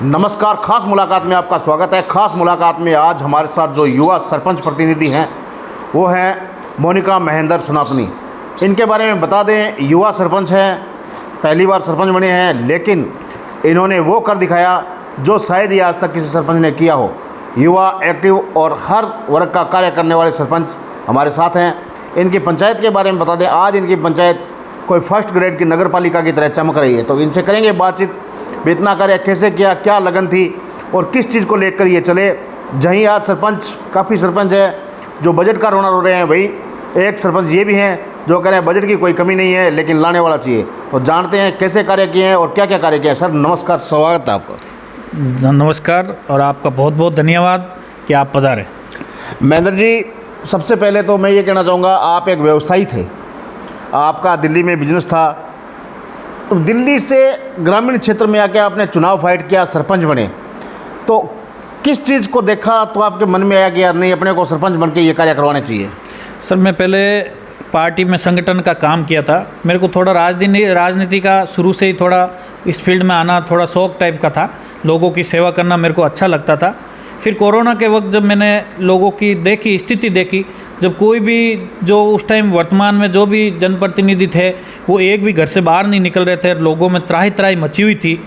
नमस्कार। खास मुलाकात में आपका स्वागत है। खास मुलाकात में आज हमारे साथ जो युवा सरपंच प्रतिनिधि हैं वो हैं मोनिका महेंद्र सनातनी। इनके बारे में बता दें, युवा सरपंच हैं, पहली बार सरपंच बने हैं, लेकिन इन्होंने वो कर दिखाया जो शायद ही आज तक किसी सरपंच ने किया हो। युवा, एक्टिव और हर वर्ग का कार्य करने वाले सरपंच हमारे साथ हैं। इनकी पंचायत के बारे में बता दें, आज इनकी पंचायत कोई फर्स्ट ग्रेड की नगर पालिका की तरह चमक रही है। तो इनसे करेंगे बातचीत, इतना कार्य कैसे किया, क्या लगन थी और किस चीज़ को लेकर ये चले। जहीं आज सरपंच, काफ़ी सरपंच है जो बजट का रोना रो रहे हैं, भाई एक सरपंच ये भी हैं जो कह रहे हैं बजट की कोई कमी नहीं है लेकिन लाने वाला चाहिए। तो जानते हैं कैसे कार्य किए हैं और क्या क्या कार्य किया है। सर नमस्कार, स्वागत है आपका। नमस्कार और आपका बहुत बहुत धन्यवाद कि आप पधारे। महेंद्र जी, सबसे पहले तो मैं ये कहना चाहूँगा, आप एक व्यवसायी थे, आपका दिल्ली में बिजनेस था, तो दिल्ली से ग्रामीण क्षेत्र में आके आपने चुनाव फाइट किया, सरपंच बने, तो किस चीज़ को देखा तो आपके मन में आया कि यार नहीं, अपने को सरपंच बन के ये कार्य करवाने चाहिए? सर, मैं पहले पार्टी में संगठन का काम किया था। मेरे को थोड़ा राजनीति का शुरू से ही थोड़ा इस फील्ड में आना थोड़ा शौक टाइप का था। लोगों की सेवा करना मेरे को अच्छा लगता था। फिर कोरोना के वक्त जब मैंने लोगों की देखी, स्थिति देखी, जब कोई भी जो उस टाइम वर्तमान में जो भी जनप्रतिनिधि थे वो एक भी घर से बाहर नहीं निकल रहे थे, लोगों में त्राही त्राही मची हुई थी।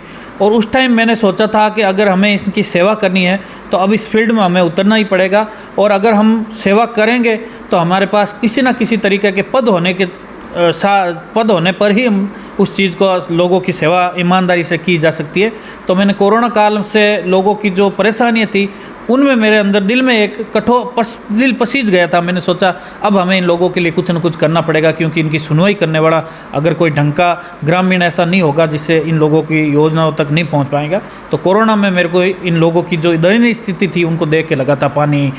और उस टाइम मैंने सोचा था कि अगर हमें इनकी सेवा करनी है तो अब इस फील्ड में हमें उतरना ही पड़ेगा, और अगर हम सेवा करेंगे तो हमारे पास किसी न किसी तरीके के पद होने पर ही हम उस चीज़ को, लोगों की सेवा ईमानदारी से की जा सकती है। तो मैंने कोरोना काल से लोगों की जो परेशानियाँ थी उनमें मेरे अंदर दिल में एक दिल पसीज गया था। मैंने सोचा अब हमें इन लोगों के लिए कुछ न कुछ करना पड़ेगा, क्योंकि इनकी सुनवाई करने वाला अगर कोई ढंग का ग्रामीण ऐसा नहीं होगा जिससे इन लोगों की योजनाओं तक नहीं पहुंच पाएगा। तो कोरोना में मेरे को इन लोगों की जो दयनीय स्थिति थी उनको देख के लगा था, पानी,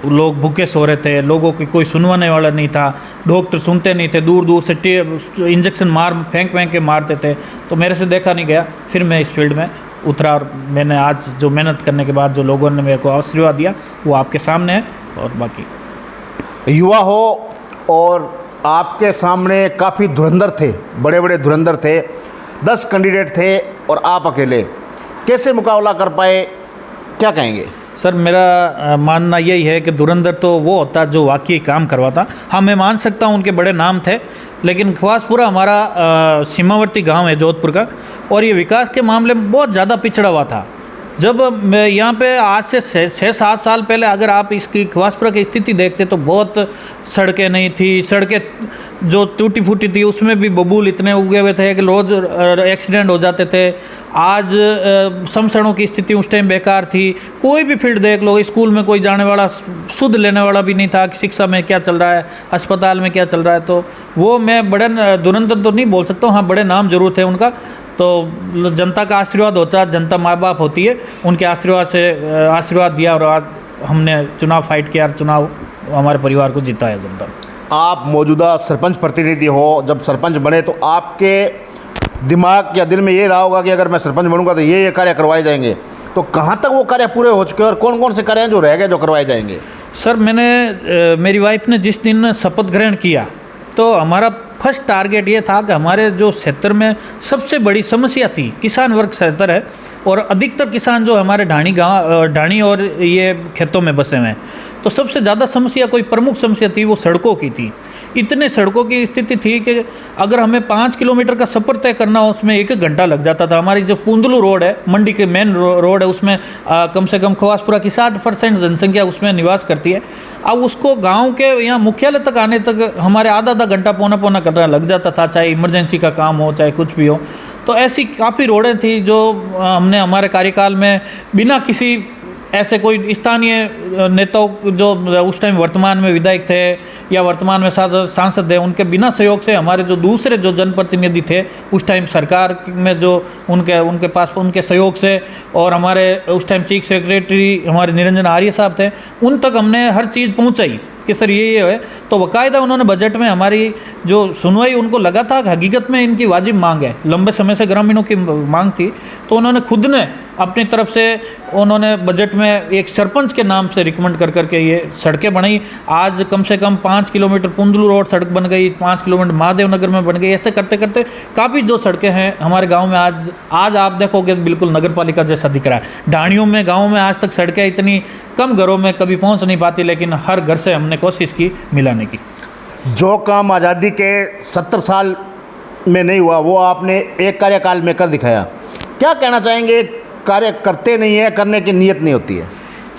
लोग भूखे सो रहे थे, लोगों की कोई सुनवाने वाला नहीं था, डॉक्टर सुनते नहीं थे, दूर दूर से इंजेक्शन फेंक के मारते थे। तो मेरे से देखा नहीं गया, फिर मैं इस फील्ड में उतरा और मैंने आज जो मेहनत करने के बाद जो लोगों ने मेरे को आशीर्वाद दिया वो आपके सामने है। और बाकी युवा हो और आपके सामने काफ़ी धुरंधर थे, बड़े बड़े धुरंधर थे, 10 कैंडिडेट थे और आप अकेले कैसे मुकाबला कर पाए, क्या कहेंगे? सर, मेरा मानना यही है कि धुरंधर तो वो होता जो वाकई काम करवाता। हाँ, मैं मान सकता हूँ उनके बड़े नाम थे, लेकिन खवासपुरा हमारा सीमावर्ती गांव है जोधपुर का, और ये विकास के मामले में बहुत ज़्यादा पिछड़ा हुआ था। जब मैं यहाँ पे आज से 6-7 साल पहले अगर आप इसकी खवासपुरा की स्थिति देखते तो बहुत सड़कें नहीं थी, सड़कें जो टूटी फूटी थी उसमें भी बबूल इतने उगे हुए थे कि रोज़ एक्सीडेंट हो जाते थे। आज शमशानों की स्थिति उस टाइम बेकार थी। कोई भी फील्ड देख लो, स्कूल में कोई जाने वाला, शुद्ध लेने वाला भी नहीं था कि शिक्षा में क्या चल रहा है, अस्पताल में क्या चल रहा है। तो वो मैं बड़े धुरंधर तो नहीं बोल सकता हूँ, हाँ बड़े नाम जरूर थे उनका। तो जनता का आशीर्वाद होता है, जनता माँ बाप होती है, उनके आशीर्वाद से आशीर्वाद दिया और आज हमने चुनाव फाइट किया और चुनाव हमारे परिवार को जिताया जनता। आप मौजूदा सरपंच प्रतिनिधि हो, जब सरपंच बने तो आपके दिमाग या दिल में ये रहा होगा कि अगर मैं सरपंच बनूंगा तो ये कार्य करवाए जाएंगे। तो कहाँ तक वो कार्य पूरे हो चुके हैं और कौन कौन से कार्य हैं जो रह गए जो करवाए जाएंगे? सर, मेरी वाइफ ने जिस दिन शपथ ग्रहण किया तो हमारा फर्स्ट टारगेट ये था कि हमारे जो क्षेत्र में सबसे बड़ी समस्या थी, किसान वर्ग क्षेत्र है और अधिकतर किसान जो हमारे ढाणी और ये खेतों में बसे हुए हैं, तो सबसे ज़्यादा समस्या, कोई प्रमुख समस्या थी वो सड़कों की थी। इतने सड़कों की स्थिति थी कि अगर हमें 5 किलोमीटर का सफ़र तय करना हो उसमें 1 घंटा लग जाता था। हमारी जो पुंदलू रोड है, मंडी के मेन रोड है, उसमें कम से कम खवासपुरा की 60% जनसंख्या उसमें निवास करती है। अब उसको गांव के यहाँ मुख्यालय तक आने तक हमारे आधा घंटा पौना करना लग जाता था, चाहे इमरजेंसी का काम हो चाहे कुछ भी हो। तो ऐसी काफ़ी रोडें थी जो हमने हमारे कार्यकाल में बिना किसी ऐसे कोई स्थानीय नेताओं जो उस टाइम वर्तमान में विधायक थे या वर्तमान में सांसद थे, उनके बिना सहयोग से हमारे जो दूसरे जो जनप्रतिनिधि थे उस टाइम सरकार में, जो उनके पास उनके सहयोग से, और हमारे उस टाइम चीफ सेक्रेटरी हमारे निरंजन आर्य साहब थे, उन तक हमने हर चीज़ पहुंचाई कि सर ये है। तो बाकायदा उन्होंने बजट में हमारी जो सुनवाई, उनको लगा था कि हकीकत में इनकी वाजिब मांग है, लंबे समय से ग्रामीणों की मांग थी, तो उन्होंने खुद ने अपनी तरफ से उन्होंने बजट में एक सरपंच के नाम से रिकमेंड कर करके ये सड़कें बनाई। आज कम से कम 5 किलोमीटर पुंदलू रोड सड़क बन गई, 5 किलोमीटर महादेव नगर में बन गई। ऐसे करते करते काफ़ी जो सड़कें हैं हमारे गांव में आज आप देखोगे बिल्कुल नगर पालिका जैसा दिख रहा है। ढाणियों में गाँव में आज तक सड़कें इतनी कम घरों में कभी पहुँच नहीं पाती, लेकिन हर घर से हमने कोशिश की मिलाने की। जो काम आज़ादी के 70 साल में नहीं हुआ वो आपने एक कार्यकाल में कर दिखाया। क्या कहना चाहेंगे? कार्य करते नहीं है, करने की नीयत नहीं होती है।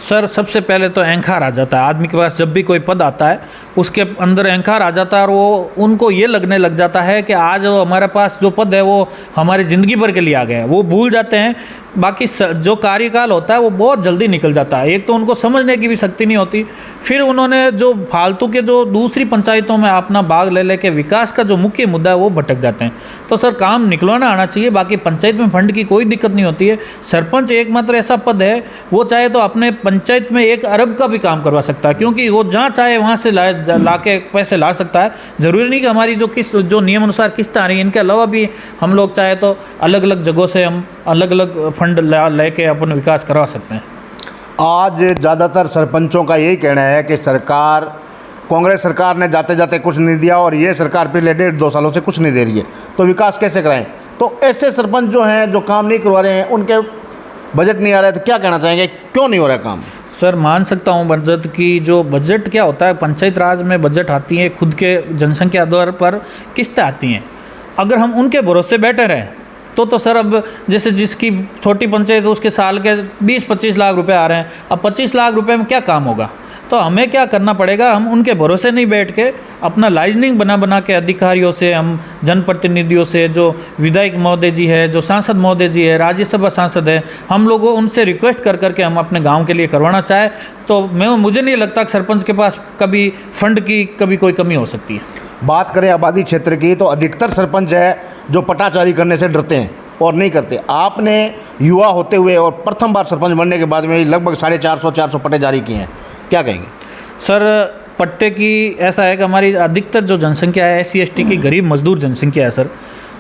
सर सबसे पहले तो अहंकार आ जाता है आदमी के पास। जब भी कोई पद आता है उसके अंदर अहंकार आ जाता है और वो उनको ये लगने लग जाता है कि आज वो हमारे पास जो पद है वो हमारी ज़िंदगी भर के लिए आ गया है। वो भूल जाते हैं बाकी जो कार्यकाल होता है वो बहुत जल्दी निकल जाता है। एक तो उनको समझने की भी शक्ति नहीं होती, फिर उन्होंने जो फालतू के जो दूसरी पंचायतों में अपना भाग ले लेके विकास का जो मुख्य मुद्दा है वो भटक जाते हैं। तो सर काम निकलवाना आना चाहिए। बाकी पंचायत में फंड की कोई दिक्कत नहीं होती है। सरपंच एकमात्र ऐसा पद है वो चाहे तो अपने पंचायत में 1 अरब का भी काम करवा सकता है, क्योंकि वो जहाँ चाहे वहाँ से ला के पैसे ला सकता है। ज़रूरी नहीं कि हमारी जो नियम अनुसार किस्तें आ रही हैं इनके अलावा भी हम लोग चाहे तो अलग अलग जगहों से हम अलग अलग फंड लेके अपन विकास करवा सकते हैं। आज ज़्यादातर सरपंचों का यही कहना है कि सरकार, कांग्रेस सरकार ने जाते जाते कुछ नहीं दिया और ये सरकार पिछले 1.5-2 सालों से कुछ नहीं दे रही है, तो विकास कैसे कराएं? तो ऐसे सरपंच जो हैं जो काम नहीं करवा रहे हैं, उनके बजट नहीं आ रहा है, तो क्या कहना चाहेंगे क्यों नहीं हो रहा है काम? सर मान सकता हूँ बजट की जो बजट क्या होता है, पंचायत राज में बजट आती है खुद के जनसंख्या आधार पर किस्तें आती हैं। अगर हम उनके भरोसे बैठे रहें तो सर अब जैसे जिसकी छोटी पंचायत है उसके साल के 20-25 लाख रुपए आ रहे हैं, अब 25 लाख रुपए में क्या काम होगा? तो हमें क्या करना पड़ेगा, हम उनके भरोसे नहीं बैठ के अपना लाइजनिंग बना के अधिकारियों से, हम जनप्रतिनिधियों से, जो विधायक महोदय जी है, जो सांसद महोदय जी है, राज्यसभा सांसद है, हम लोगों उनसे रिक्वेस्ट कर करके हम अपने गांव के लिए करवाना चाहे तो मुझे नहीं लगता कि सरपंच के पास कभी फंड की कभी कोई कमी हो सकती है। बात करें आबादी क्षेत्र की तो अधिकतर सरपंच है जो पटाचारी करने से डरते हैं और नहीं करते। आपने युवा होते हुए और प्रथम बार सरपंच बनने के बाद में लगभग 450 पट्टे जारी किए हैं, क्या कहेंगे? सर पट्टे की ऐसा है कि हमारी अधिकतर जो जनसंख्या है SC/ST की गरीब मजदूर जनसंख्या है सर,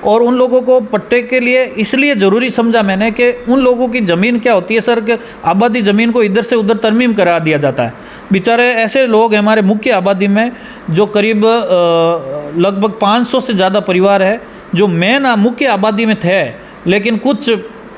और उन लोगों को पट्टे के लिए इसलिए ज़रूरी समझा मैंने कि उन लोगों की ज़मीन क्या होती है सर कि आबादी ज़मीन को इधर से उधर तरमीम करा दिया जाता है। बेचारे ऐसे लोग हैं हमारे मुख्य आबादी में जो करीब लगभग 500 से ज़्यादा परिवार है जो मेन मुख्य आबादी में थे, लेकिन कुछ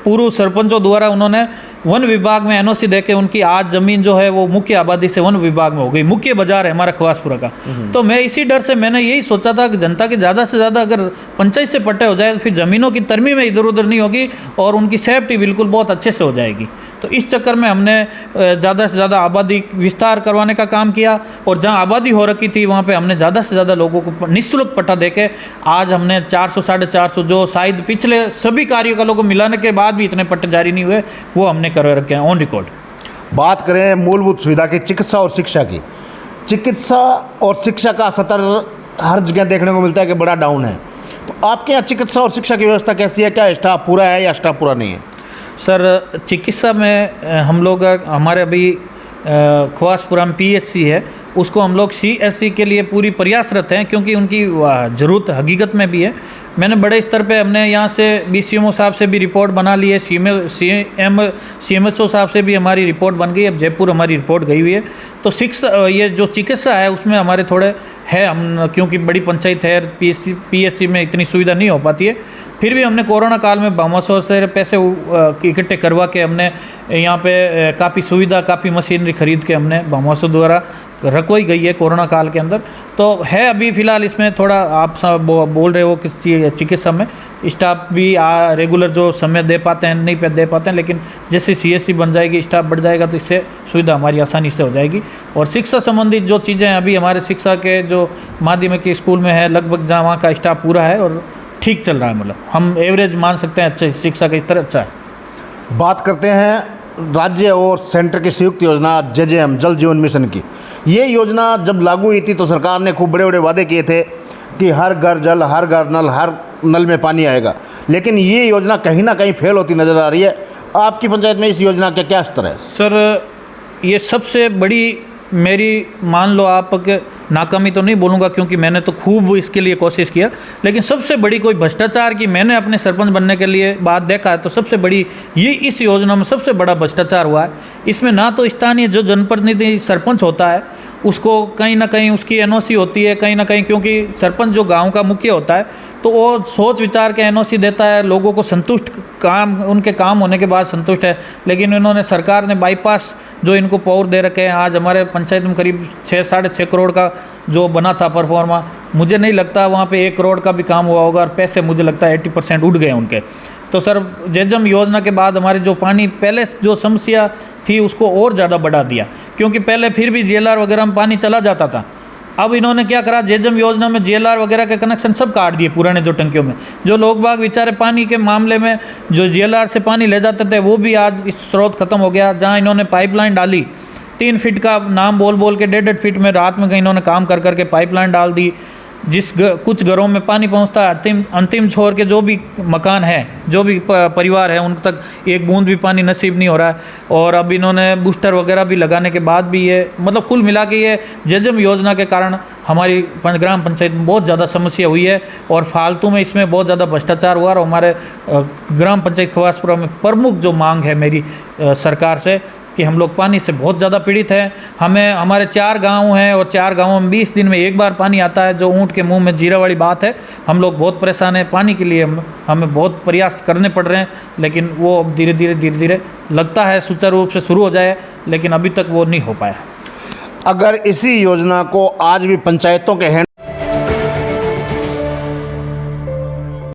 पूर्व सरपंचों द्वारा उन्होंने वन विभाग में NOC दे के उनकी आज ज़मीन जो है वो मुख्य आबादी से वन विभाग में हो गई। मुख्य बाजार है हमारा खवासपुरा का। तो मैं इसी डर से मैंने यही सोचा था कि जनता की ज़्यादा से ज़्यादा अगर पंचायत से पट्टे हो जाए तो फिर ज़मीनों की तरमीम इधर उधर नहीं होगी और उनकी सेफ्टी बिल्कुल बहुत अच्छे से हो जाएगी। तो इस चक्कर में हमने ज़्यादा से ज़्यादा आबादी विस्तार करवाने का काम किया और जहाँ आबादी हो रखी थी वहाँ पे हमने ज़्यादा से ज़्यादा लोगों को निःशुल्क पट्टा देके आज हमने 400-450 जो शायद पिछले सभी कार्यकालों को मिलाने के बाद भी इतने पट्टे जारी नहीं हुए वो हमने कर रखे हैं ऑन रिकॉर्ड। बात करें मूलभूत सुविधा की, चिकित्सा और शिक्षा की। चिकित्सा और शिक्षा का स्तर हर जगह देखने को मिलता है कि बड़ा डाउन है, तो आपके यहाँ चिकित्सा और शिक्षा की व्यवस्था कैसी है? क्या स्टाफ पूरा है या स्टाफ पूरा नहीं है? सर चिकित्सा में हम लोग हमारे अभी खवासपुरा में PHC है, उसको हम लोग CSC के लिए पूरी प्रयासरत हैं क्योंकि उनकी ज़रूरत हकीकत में भी है। मैंने बड़े स्तर पे हमने यहाँ से BCMO साहब से भी रिपोर्ट बना ली है, CMHO साहब से भी हमारी रिपोर्ट बन गई, अब जयपुर हमारी रिपोर्ट गई हुई है। तो ये जो चिकित्सा है उसमें हमारे थोड़े है, हम क्योंकि बड़ी पंचायत है PSC में इतनी सुविधा नहीं हो पाती है, फिर भी हमने कोरोना काल में भामासोर से पैसे इकट्ठे करवा के हमने यहाँ पे काफ़ी सुविधा, काफ़ी मशीनरी खरीद के हमने भामासोर द्वारा रखवाई गई है कोरोना काल के अंदर। तो है अभी फ़िलहाल इसमें थोड़ा आप सब बोल रहे हो किस चिकित्सा में स्टाफ भी रेगुलर जो समय दे पाते हैं नहीं दे पाते हैं, लेकिन जैसे CSC बन जाएगी, स्टाफ बढ़ जाएगा तो इससे सुविधा हमारी आसानी से हो जाएगी। और शिक्षा संबंधित जो चीज़ें अभी हमारे शिक्षा के जो माध्यमिक स्कूल में है लगभग जहाँ वहाँ का स्टाफ पूरा है और ठीक चल रहा है, मतलब हम एवरेज मान सकते हैं अच्छा शिक्षा का स्तर अच्छा है। बात करते हैं राज्य और सेंटर की संयुक्त योजना JJM जल जीवन मिशन की। ये योजना जब लागू हुई थी तो सरकार ने खूब बड़े बड़े वादे किए थे कि हर घर जल, हर घर नल, हर नल में पानी आएगा, लेकिन ये योजना कहीं ना कहीं फेल होती नज़र आ रही है। आपकी पंचायत में इस योजना का क्या स्तर है? सर ये सबसे बड़ी मेरी मान लो आप नाकामी तो नहीं बोलूँगा, क्योंकि मैंने तो खूब इसके लिए कोशिश किया, लेकिन सबसे बड़ी कोई भ्रष्टाचार की मैंने अपने सरपंच बनने के लिए बात देखा है तो सबसे बड़ी ये इस योजना में सबसे बड़ा भ्रष्टाचार हुआ है। इसमें ना तो स्थानीय जो जनप्रतिनिधि सरपंच होता है उसको कहीं ना कहीं उसकी एनओसी होती है, कहीं ना कहीं, क्योंकि सरपंच जो गांव का मुखिया होता है तो वो सोच विचार के एनओसी देता है, लोगों को संतुष्ट काम, उनके काम होने के बाद संतुष्ट है। लेकिन इन्होंने, सरकार ने बाईपास जो इनको पावर दे रखे हैं, आज हमारे पंचायत में करीब 6-6.5 करोड़ का जो बना था परफॉर्मा, मुझे नहीं लगता वहाँ पे 1 करोड़ का भी काम हुआ होगा, और पैसे मुझे लगता है 80% उड़ गए उनके। तो सर, जेजम योजना के बाद हमारे जो पानी पहले जो समस्या थी उसको और ज़्यादा बढ़ा दिया, क्योंकि पहले फिर भी जेएलआर वगैरह में पानी चला जाता था। अब इन्होंने क्या करा, जेजम योजना में जेएलआर वगैरह के कनेक्शन सब काट दिए पुराने जो टंकियों में। जो लोग बाग बेचारे पानी के मामले में जो जेएलआर से पानी ले जाते थे वो भी आज इस स्रोत खत्म हो गया। जहाँ इन्होंने पाइपलाइन डाली 3 फीट का नाम बोल बोल के 1.5 फीट में रात में कहीं इन्होंने काम कर करके पाइपलाइन डाल दी, कुछ घरों में पानी पहुंचता है, अंतिम छोर के जो भी मकान है, जो भी परिवार है, उन तक एक बूंद भी पानी नसीब नहीं हो रहा है। और अब इन्होंने बूस्टर वगैरह भी लगाने के बाद भी ये, मतलब कुल मिला के ये जेजम योजना के कारण हमारी ग्राम पंचायत में बहुत ज़्यादा समस्या हुई है, और फालतू में इसमें बहुत ज़्यादा भ्रष्टाचार हुआ। और हमारे ग्राम पंचायत खवासपुरा में प्रमुख जो मांग है मेरी सरकार से कि हम लोग पानी से बहुत ज़्यादा पीड़ित हैं। हमारे 4 गांव हैं और 4 गांवों में 20 दिन में एक बार पानी आता है, जो ऊँट के मुंह में जीरा वाली बात है। हम लोग बहुत परेशान हैं पानी के लिए, हमें बहुत प्रयास करने पड़ रहे हैं, लेकिन वो अब धीरे धीरे लगता है सुचारू रूप से शुरू हो जाए, लेकिन अभी तक वो नहीं हो पाया। अगर इसी योजना को आज भी पंचायतों के हैंड